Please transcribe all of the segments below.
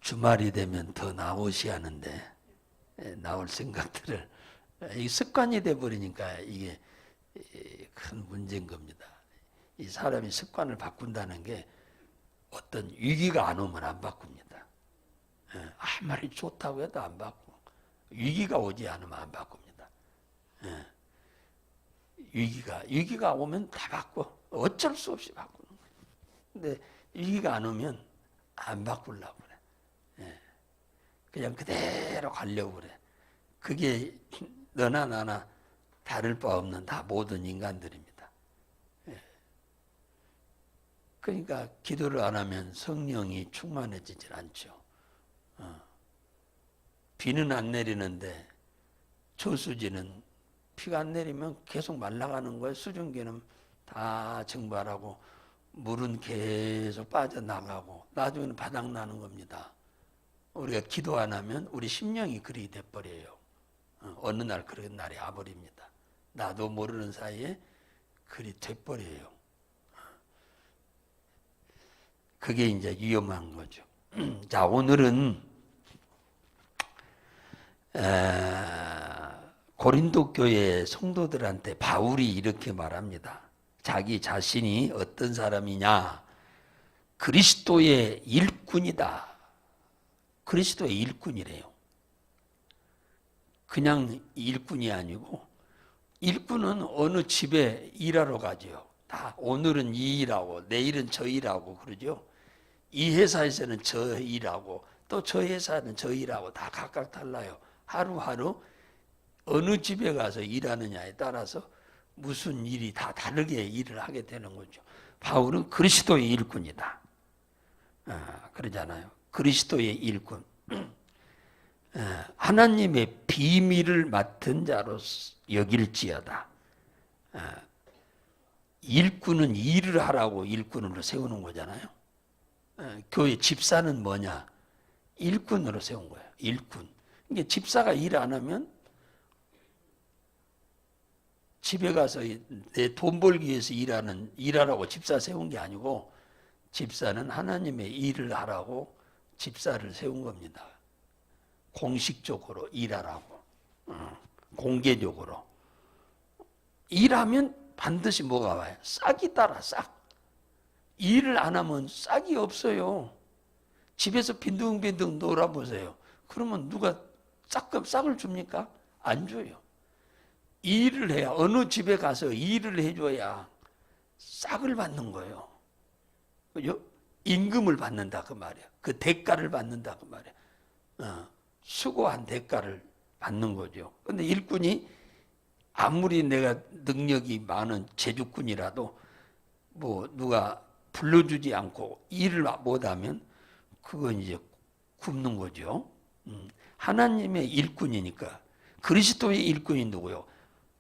주말이 되면 더 나오시 하는데 나올 생각들을 이 습관이 돼버리니까 이게 큰 문제인 겁니다. 이 사람이 습관을 바꾼다는 게 어떤 위기가 안 오면 안 바꿉니다. 아무리 좋다고 해도 안 바꾸고 위기가 오지 않으면 안 바꿉니다. 위기가 오면 다 바꿔. 어쩔 수 없이 바꾸는 거예요. 근데 위기가 안 오면 안 바꾸려고 그래. 그냥 그대로 가려고 그래. 그게 너나 나나 다를 바 없는 다 모든 인간들입니다. 그러니까 기도를 안 하면 성령이 충만해지질 않죠. 비는 안 내리는데 저수지는 비가 안 내리면 계속 말라가는 거예요. 수증기는 다 증발하고 물은 계속 빠져나가고 나중에는 바닥나는 겁니다. 우리가 기도 안 하면 우리 심령이 그리 돼버려요. 어느 날 그런 날이 와버립니다. 나도 모르는 사이에 그리 돼버려요. 그게 이제 위험한 거죠. 자, 오늘은 고린도 교회 성도들한테 바울이 이렇게 말합니다. 자기 자신이 어떤 사람이냐? 그리스도의 일꾼이다. 그리스도의 일꾼이래요. 그냥 일꾼이 아니고 일꾼은 어느 집에 일하러 가죠. 다 오늘은 이 일하고 내일은 저 일하고 그러죠. 이 회사에서는 저 일하고 또 저 회사는 저 일하고 다 각각 달라요. 하루하루 어느 집에 가서 일하느냐에 따라서 무슨 일이 다 다르게 일을 하게 되는 거죠. 바울은 그리스도의 일꾼이다. 그러잖아요. 그리스도의 일꾼. 하나님의 비밀을 맡은 자로 여길지어다. 일꾼은 일을 하라고 일꾼으로 세우는 거잖아요. 교회 집사는 뭐냐? 일꾼으로 세운 거예요. 일꾼. 이게 집사가 일 안 하면 집에 가서 내 돈 벌기 위해서 일하라고 집사 세운 게 아니고 집사는 하나님의 일을 하라고 집사를 세운 겁니다. 공식적으로 일하라고. 공개적으로. 일하면 반드시 뭐가 와요? 싹이 따라 싹. 일을 안 하면 싹이 없어요. 집에서 빈둥빈둥 놀아보세요. 그러면 누가 싹을 줍니까? 안 줘요. 일을 해야, 어느 집에 가서 일을 해줘야 싹을 받는 거예요. 그죠? 임금을 받는다 그 말이야. 그 대가를 받는다 그 말이야. 수고한 대가를 받는 거죠. 근데 일꾼이 아무리 내가 능력이 많은 제주꾼이라도 뭐 누가 불러주지 않고 일을 못하면 그건 이제 굶는 거죠. 하나님의 일꾼이니까. 그리스도의 일꾼이 누구요?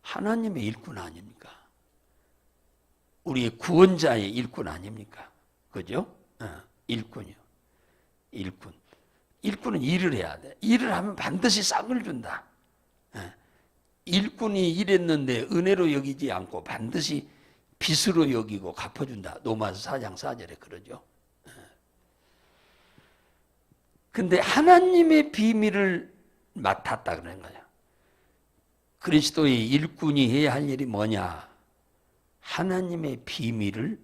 하나님의 일꾼 아닙니까? 우리의 구원자의 일꾼 아닙니까? 그죠? 일꾼이요. 일꾼. 일꾼은 일을 해야 돼. 일을 하면 반드시 싹을 준다. 일꾼이 일했는데 은혜로 여기지 않고 반드시 빚으로 여기고 갚아준다. 로마서 4장 4절에 그러죠. 근데 하나님의 비밀을 맡았다 그러는 거예요. 그리스도의 일꾼이 해야 할 일이 뭐냐? 하나님의 비밀을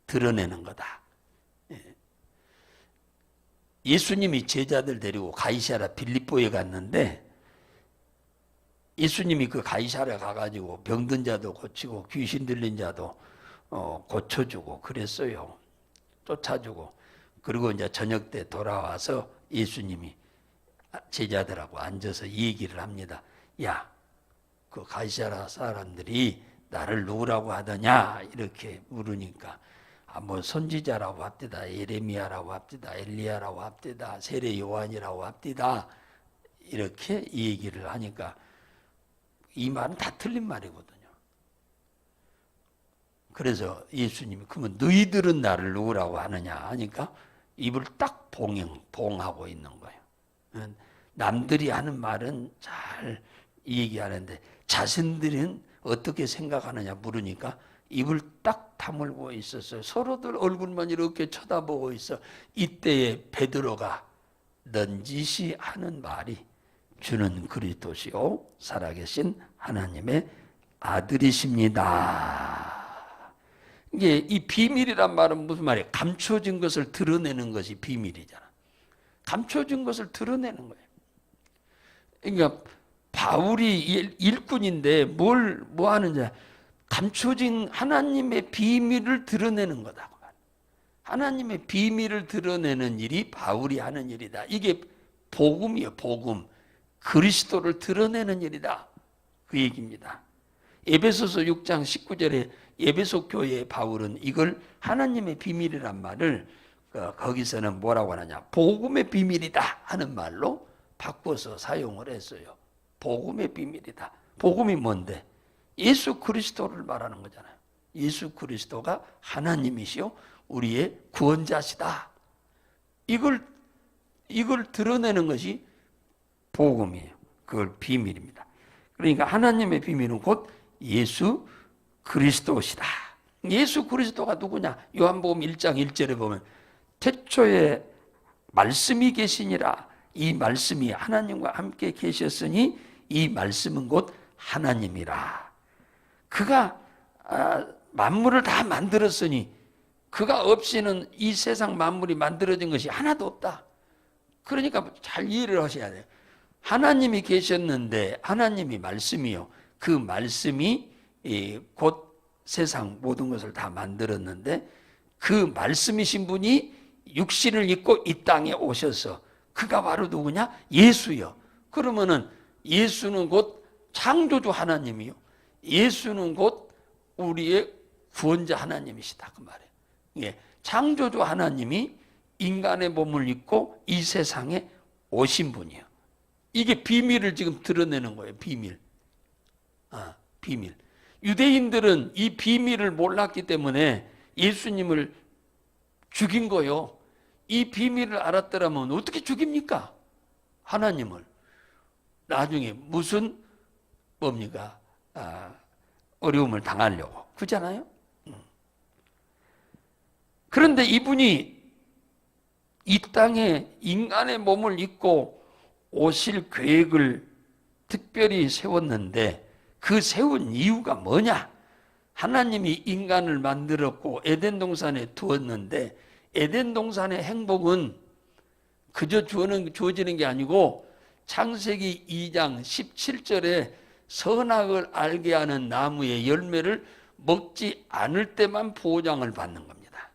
드러내는 거다. 예수님이 제자들 데리고 가이사랴 빌립보에 갔는데 예수님이 그 가이사랴 가가지고 병든 자도 고치고 귀신 들린 자도 고쳐주고 그랬어요. 쫓아주고. 그리고 이제 저녁 때 돌아와서 예수님이 제자들하고 앉아서 얘기를 합니다. 야, 그 가이사랴 사람들이 나를 누구라고 하더냐? 이렇게 물으니까 뭐 선지자라고 합디다, 예레미야라고 합디다, 엘리야라고 합디다, 세례 요한이라고 합디다. 이렇게 얘기를 하니까 이 말은 다 틀린 말이거든요. 그래서 예수님이 그러면 너희들은 나를 누구라고 하느냐 하니까 입을 딱 봉하고 있는 거예요. 남들이 하는 말은 잘 얘기하는데 자신들은 어떻게 생각하느냐 물으니까 입을 딱 다물고 있었어요. 서로들 얼굴만 이렇게 쳐다보고 있어. 이때에 베드로가 넌지시 하는 말이 주는 그리스도시요 살아계신 하나님의 아들이십니다. 이게 이 비밀이란 말은 무슨 말이에요? 감춰진 것을 드러내는 것이 비밀이잖아. 감춰진 것을 드러내는 거예요. 그러니까 바울이 일꾼인데 뭐 하느냐? 감춰진 하나님의 비밀을 드러내는 거다. 하나님의 비밀을 드러내는 일이 바울이 하는 일이다. 이게 복음이에요. 복음. 그리스도를 드러내는 일이다. 그 얘기입니다. 에베소서 6장 19절에 에베소 교회의 바울은 이걸 하나님의 비밀이란 말을 거기서는 뭐라고 하느냐? 복음의 비밀이다 하는 말로 바꿔서 사용을 했어요. 복음의 비밀이다. 복음이 뭔데? 예수 그리스도를 말하는 거잖아요. 예수 그리스도가 하나님이시요 우리의 구원자시다. 이걸 드러내는 것이 복음이에요. 그걸 비밀입니다. 그러니까 하나님의 비밀은 곧 예수 그리스도시다. 예수 그리스도가 누구냐? 요한복음 1장 1절에 보면 태초에 말씀이 계시니라. 이 말씀이 하나님과 함께 계셨으니 이 말씀은 곧 하나님이라. 그가 만물을 다 만들었으니 그가 없이는 이 세상 만물이 만들어진 것이 하나도 없다. 그러니까 잘 이해를 하셔야 돼요. 하나님이 계셨는데 하나님이 말씀이요. 그 말씀이 곧 세상 모든 것을 다 만들었는데 그 말씀이신 분이 육신을 입고 이 땅에 오셔서 그가 바로 누구냐? 예수요. 그러면은 예수는 곧 창조주 하나님이요. 예수는 곧 우리의 구원자 하나님이시다. 그 말이에요. 예, 창조주 하나님이 인간의 몸을 입고 이 세상에 오신 분이에요. 이게 비밀을 지금 드러내는 거예요. 비밀. 비밀. 유대인들은 이 비밀을 몰랐기 때문에 예수님을 죽인 거요. 이 비밀을 알았더라면 어떻게 죽입니까? 하나님을. 나중에 무슨 뭡니까? 어려움을 당하려고. 그렇잖아요? 그런데 이분이 이 땅에 인간의 몸을 입고 오실 계획을 특별히 세웠는데 그 세운 이유가 뭐냐? 하나님이 인간을 만들었고 에덴 동산에 두었는데 에덴 동산의 행복은 그저 주어지는 게 아니고 창세기 2장 17절에 선악을 알게 하는 나무의 열매를 먹지 않을 때만 보장을 받는 겁니다.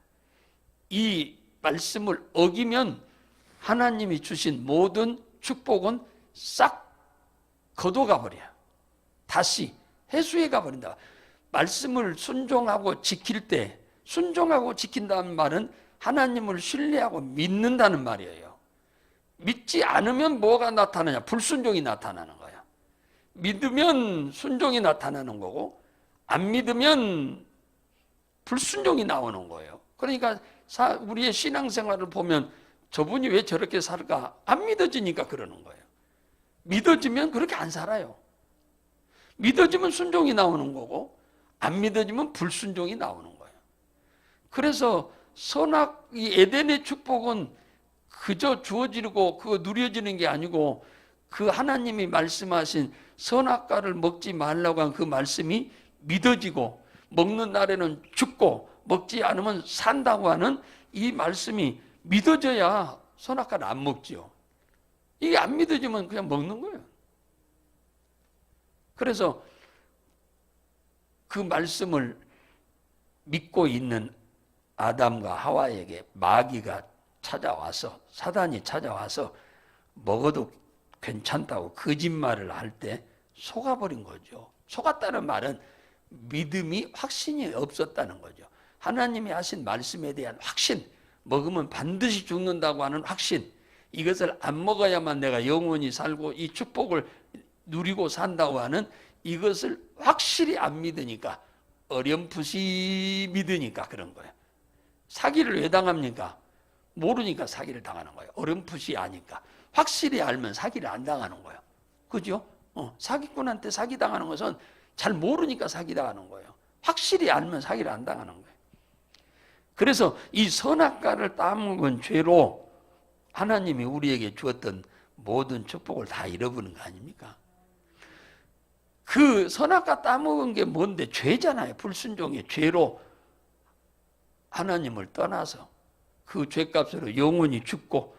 이 말씀을 어기면 하나님이 주신 모든 축복은 싹 걷어가 버려요. 다시 회수해 가버린다. 말씀을 순종하고 지킬 때, 순종하고 지킨다는 말은 하나님을 신뢰하고 믿는다는 말이에요. 믿지 않으면 뭐가 나타나냐? 불순종이 나타나는 거야. 믿으면 순종이 나타나는 거고 안 믿으면 불순종이 나오는 거예요. 그러니까 우리의 신앙생활을 보면 저분이 왜 저렇게 살까? 안 믿어지니까 그러는 거예요. 믿어지면 그렇게 안 살아요. 믿어지면 순종이 나오는 거고 안 믿어지면 불순종이 나오는 거예요. 그래서 이 에덴의 축복은 그저 주어지고 그거 누려지는 게 아니고 그 하나님이 말씀하신 선악과를 먹지 말라고 한 그 말씀이 믿어지고 먹는 날에는 죽고 먹지 않으면 산다고 하는 이 말씀이 믿어져야 선악과를 안 먹지요. 이게 안 믿어지면 그냥 먹는 거예요. 그래서 그 말씀을 믿고 있는 아담과 하와에게 마귀가 찾아와서 사단이 찾아와서 먹어도 괜찮다고 거짓말을 할 때 속아버린 거죠. 속았다는 말은 믿음이 확신이 없었다는 거죠. 하나님이 하신 말씀에 대한 확신, 먹으면 반드시 죽는다고 하는 확신, 이것을 안 먹어야만 내가 영원히 살고 이 축복을 누리고 산다고 하는 이것을 확실히 안 믿으니까 어렴풋이 믿으니까 그런 거예요. 사기를 왜 당합니까? 모르니까 사기를 당하는 거예요. 어렴풋이 아니까. 확실히 알면 사기를 안 당하는 거예요. 그죠? 사기꾼한테 사기 당하는 것은 잘 모르니까 사기 당하는 거예요. 확실히 알면 사기를 안 당하는 거예요. 그래서 이 선악과를 따먹은 죄로 하나님이 우리에게 주었던 모든 축복을 다 잃어버린 거 아닙니까? 그 선악과 따먹은 게 뭔데? 죄잖아요. 불순종의 죄로 하나님을 떠나서 그 죄값으로 영원히 죽고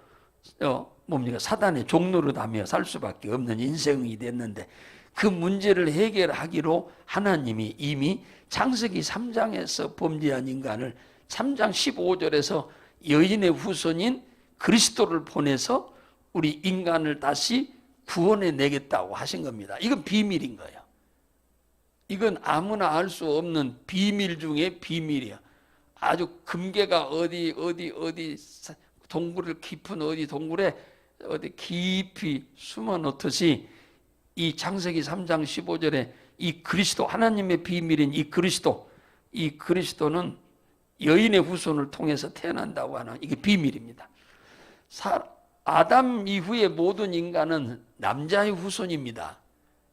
뭡니까? 사단의 종노릇 하며 살 수밖에 없는 인생이 됐는데, 그 문제를 해결하기로 하나님이 이미 창세기 3장에서 범죄한 인간을 3장 15절에서 여인의 후손인 그리스도를 보내서 우리 인간을 다시 구원해 내겠다고 하신 겁니다. 이건 비밀인 거예요. 이건 아무나 알 수 없는 비밀 중에 비밀이야. 아주 금괴가 어디 동굴을 깊은 어디 동굴에 어디 깊이 숨어 놓듯이 이 창세기 3장 15절에 이 그리스도, 하나님의 비밀인 이 그리스도는 여인의 후손을 통해서 태어난다고 하는, 이게 비밀입니다. 아담 이후의 모든 인간은 남자의 후손입니다.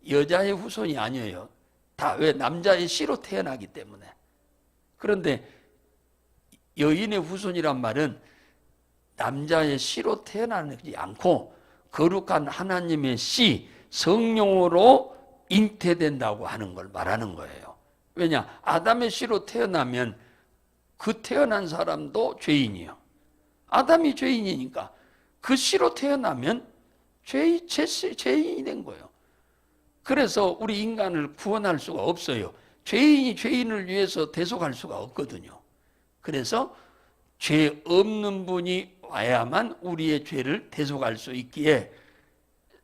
여자의 후손이 아니에요. 다 왜? 남자의 씨로 태어나기 때문에. 그런데 여인의 후손이란 말은 남자의 씨로 태어나지 않고 거룩한 하나님의 씨, 성령으로 잉태된다고 하는 걸 말하는 거예요. 왜냐? 아담의 씨로 태어나면 그 태어난 사람도 죄인이요. 아담이 죄인이니까 그 씨로 태어나면 죄인이 된 거예요. 그래서 우리 인간을 구원할 수가 없어요. 죄인이 죄인을 위해서 대속할 수가 없거든요. 그래서 죄 없는 분이 와야만 우리의 죄를 대속할 수 있기에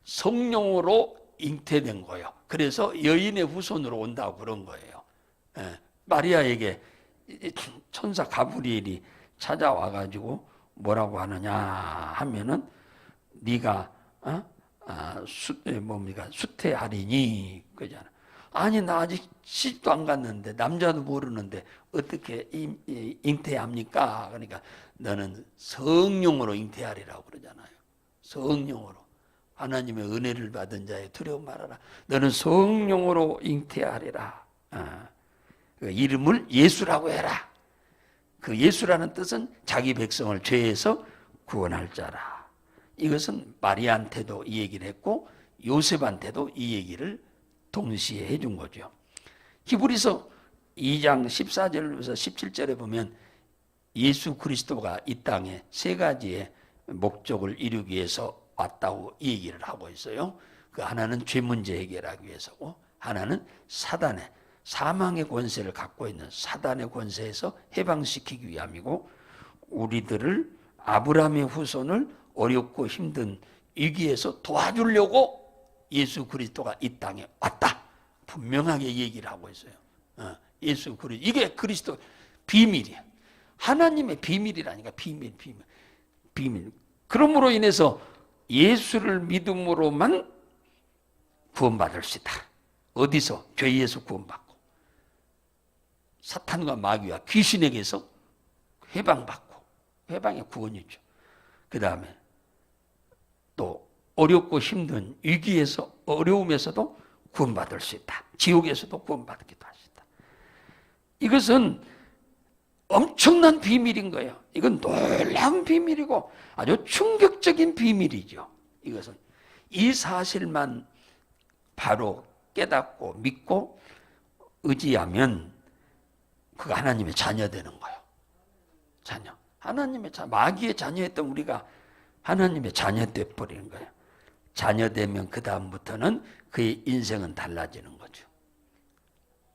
성령으로 잉태된 거예요. 그래서 여인의 후손으로 온다고 그런 거예요. 마리아에게 천사 가브리엘이 찾아와가지고 뭐라고 하느냐 하면은 네가 수태하리니 그잖아. 아니 나 아직 시집도 안 갔는데 남자도 모르는데 어떻게 잉태합니까? 그러니까 너는 성령으로 잉태하리라고 그러잖아요. 성령으로. 하나님의 은혜를 받은 자의 두려움 말아라. 너는 성령으로 잉태하리라. 그 이름을 예수라고 해라. 그 예수라는 뜻은 자기 백성을 죄에서 구원할 자라. 이것은 마리아한테도 이 얘기를 했고 요셉한테도 이 얘기를 동시에 해준 거죠. 히브리서 2장 14절에서 17절에 보면 예수 그리스도가 이 땅에 세 가지의 목적을 이루기 위해서 왔다고 이 얘기를 하고 있어요. 그 하나는 죄 문제 해결하기 위해서고, 하나는 사단의 사망의 권세를 갖고 있는 사단의 권세에서 해방시키기 위함이고, 우리들을 아브라함의 후손을 어렵고 힘든 위기에서 도와주려고 예수 그리스도가 이 땅에 왔다. 분명하게 얘기를 하고 있어요. 예수 그리스도. 이게 그리스도 비밀이야. 하나님의 비밀이라니까. 비밀. 그러므로 인해서 예수를 믿음으로만 구원받을 수 있다. 어디서? 죄에서 구원받고 사탄과 마귀와 귀신에게서 해방받고, 해방의 구원이죠. 그 다음에 또 어렵고 힘든 위기에서, 어려움에서도 구원받을 수 있다. 지옥에서도 구원받기도 할 수 있다. 이것은 엄청난 비밀인 거예요. 이건 놀라운 비밀이고 아주 충격적인 비밀이죠. 이것은 이 사실만 바로 깨닫고 믿고 의지하면 그가 하나님의 자녀 되는 거예요. 자녀. 하나님의 마귀의 자녀였던 우리가 하나님의 자녀 돼버리는 거예요. 자녀 되면 그 다음부터는 그의 인생은 달라지는 거죠.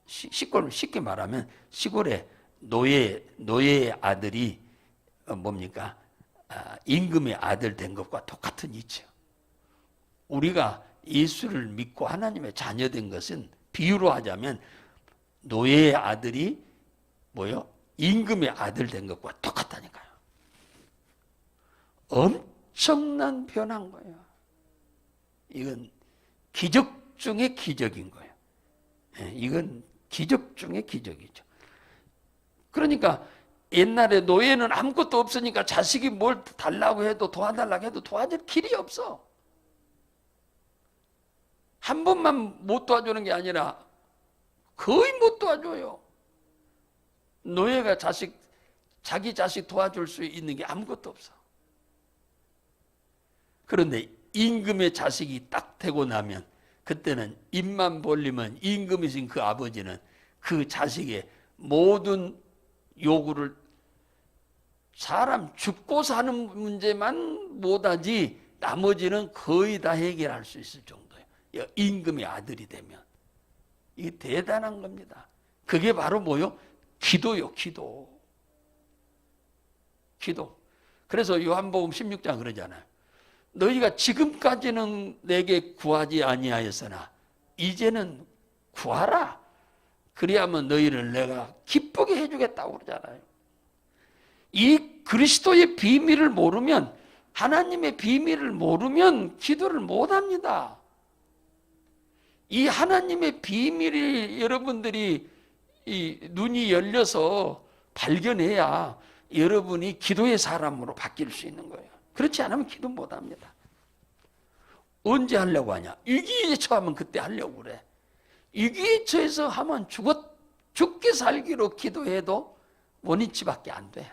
쉽게 말하면 시골에 노예의 아들이 뭡니까? 임금의 아들 된 것과 똑같은 이치요. 우리가 예수를 믿고 하나님의 자녀 된 것은 비유로 하자면 노예의 아들이 뭐요? 임금의 아들 된 것과 똑같다니까요. 엄청난 변화인 거예요. 이건 기적 중의 기적인 거예요. 이건 기적 중의 기적이죠. 그러니까 옛날에 노예는 아무것도 없으니까 자식이 뭘 달라고 해도 도와달라고 해도 도와줄 길이 없어. 한 번만 못 도와주는 게 아니라 거의 못 도와줘요. 노예가 자기 자식 도와줄 수 있는 게 아무것도 없어. 그런데 임금의 자식이 딱 되고 나면 그때는 입만 벌리면 임금이신 그 아버지는 그 자식의 모든 요구를 사람 죽고 사는 문제만 못하지 나머지는 거의 다 해결할 수 있을 정도예요. 임금의 아들이 되면. 이게 대단한 겁니다. 그게 바로 뭐요? 기도요, 기도. 기도. 그래서 요한복음 16장 그러잖아요. 너희가 지금까지는 내게 구하지 아니하였으나 이제는 구하라. 그리하면 너희를 내가 기쁘게 해주겠다고 그러잖아요. 이 그리스도의 비밀을 모르면, 하나님의 비밀을 모르면 기도를 못합니다. 이 하나님의 비밀이 여러분들이 이 눈이 열려서 발견해야 여러분이 기도의 사람으로 바뀔 수 있는 거예요. 그렇지 않으면 기도 못합니다. 언제 하려고 하냐? 위기에 처하면 그때 하려고 그래. 위기에 처해서 하면 죽게 살기로 기도해도 원위치밖에 안 돼.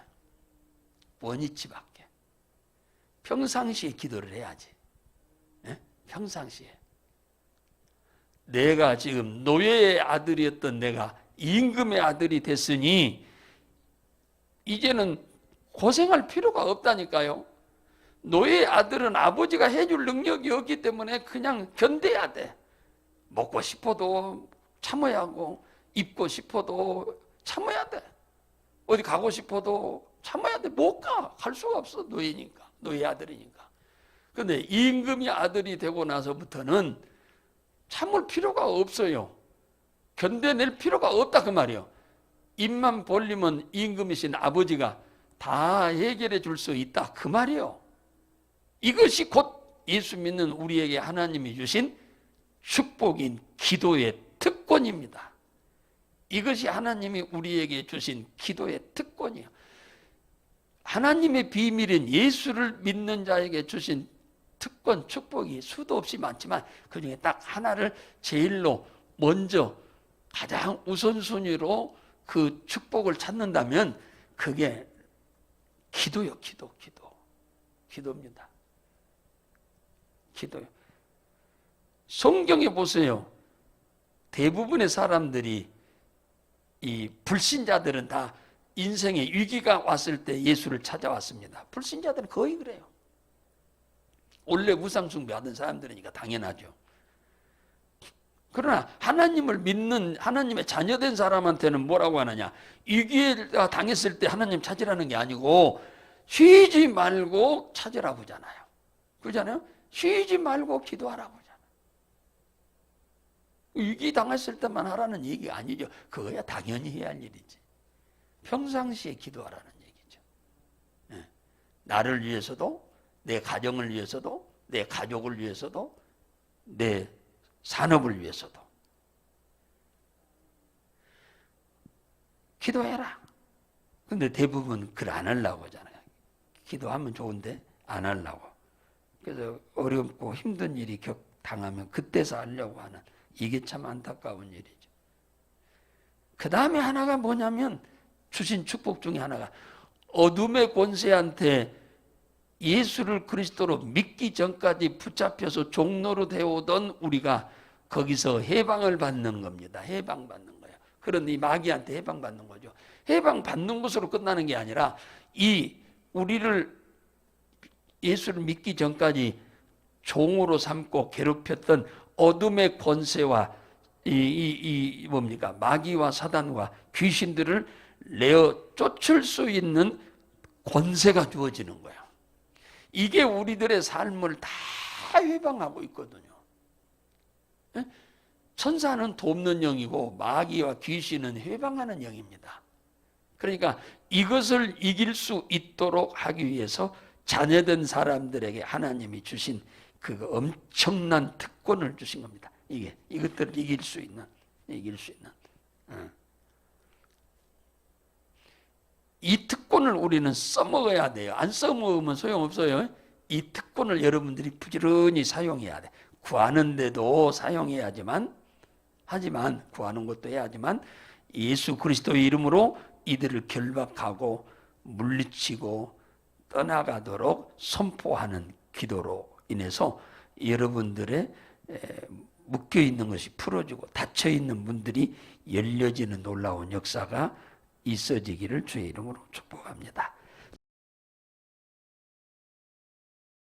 원위치밖에. 평상시에 기도를 해야지. 네? 평상시에. 내가 지금 노예의 아들이었던 내가 임금의 아들이 됐으니 이제는 고생할 필요가 없다니까요. 노예의 아들은 아버지가 해줄 능력이 없기 때문에 그냥 견뎌야 돼. 먹고 싶어도 참아야 하고 입고 싶어도 참아야 돼. 어디 가고 싶어도 참아야 돼. 못 가. 갈 수가 없어. 노예니까. 노예 아들이니까. 그런데 임금의 아들이 되고 나서부터는 참을 필요가 없어요. 견뎌낼 필요가 없다 그 말이에요. 입만 벌리면 임금이신 아버지가 다 해결해 줄 수 있다 그 말이에요. 이것이 곧 예수 믿는 우리에게 하나님이 주신 축복인 기도의 특권입니다. 이것이 하나님이 우리에게 주신 기도의 특권이에요. 하나님의 비밀인 예수를 믿는 자에게 주신 특권, 축복이 수도 없이 많지만 그중에 딱 하나를 제일로 먼저 가장 우선순위로 그 축복을 찾는다면 그게 기도요, 기도입니다. 기도요. 성경에 보세요. 대부분의 사람들이 이 불신자들은 다 인생에 위기가 왔을 때 예수를 찾아왔습니다. 불신자들은 거의 그래요. 원래 우상 숭배하던 사람들이니까 당연하죠. 그러나 하나님을 믿는 하나님의 자녀된 사람한테는 뭐라고 하느냐? 위기가 당했을 때 하나님 찾으라는 게 아니고 쉬지 말고 찾으라고 하잖아요. 그러잖아요. 쉬지 말고 기도하라고 하잖아요. 위기 당했을 때만 하라는 얘기가 아니죠. 그거야 당연히 해야 할 일이지. 평상시에 기도하라는 얘기죠. 네. 나를 위해서도, 내 가정을 위해서도, 내 가족을 위해서도, 내 산업을 위해서도 기도해라. 근데 대부분 그걸 안 하려고 하잖아요. 기도하면 좋은데 안 하려고. 그래서 어렵고 힘든 일이 당하면 그때서 하려고 하는, 이게 참 안타까운 일이죠. 그 다음에 하나가 뭐냐면 주신 축복 중에 하나가 어둠의 권세한테 예수를 그리스도로 믿기 전까지 붙잡혀서 종로로 되어오던 우리가 거기서 해방을 받는 겁니다. 해방받는 거예요. 그런 이 마귀한테 해방받는 거죠. 해방받는 것으로 끝나는 게 아니라 이 우리를 예수를 믿기 전까지 종으로 삼고 괴롭혔던 어둠의 권세와 뭡니까? 마귀와 사단과 귀신들을 내어 쫓을 수 있는 권세가 주어지는 거예요. 이게 우리들의 삶을 다 해방하고 있거든요. 천사는 돕는 영이고 마귀와 귀신은 해방하는 영입니다. 그러니까 이것을 이길 수 있도록 하기 위해서 자녀된 사람들에게 하나님이 주신 그 엄청난 특권을 주신 겁니다. 이것들을 이길 수 있는. 이 특권을 우리는 써먹어야 돼요. 안 써먹으면 소용없어요. 이 특권을 여러분들이 부지런히 사용해야 돼. 구하는데도 사용해야지만, 구하는 것도 해야지만 예수 그리스도의 이름으로 이들을 결박하고 물리치고 떠나가도록 선포하는 기도로 인해서 여러분들의 묶여 있는 것이 풀어지고 닫혀 있는 문들이 열려지는 놀라운 역사가 있어지기를 주의 이름으로 축복합니다.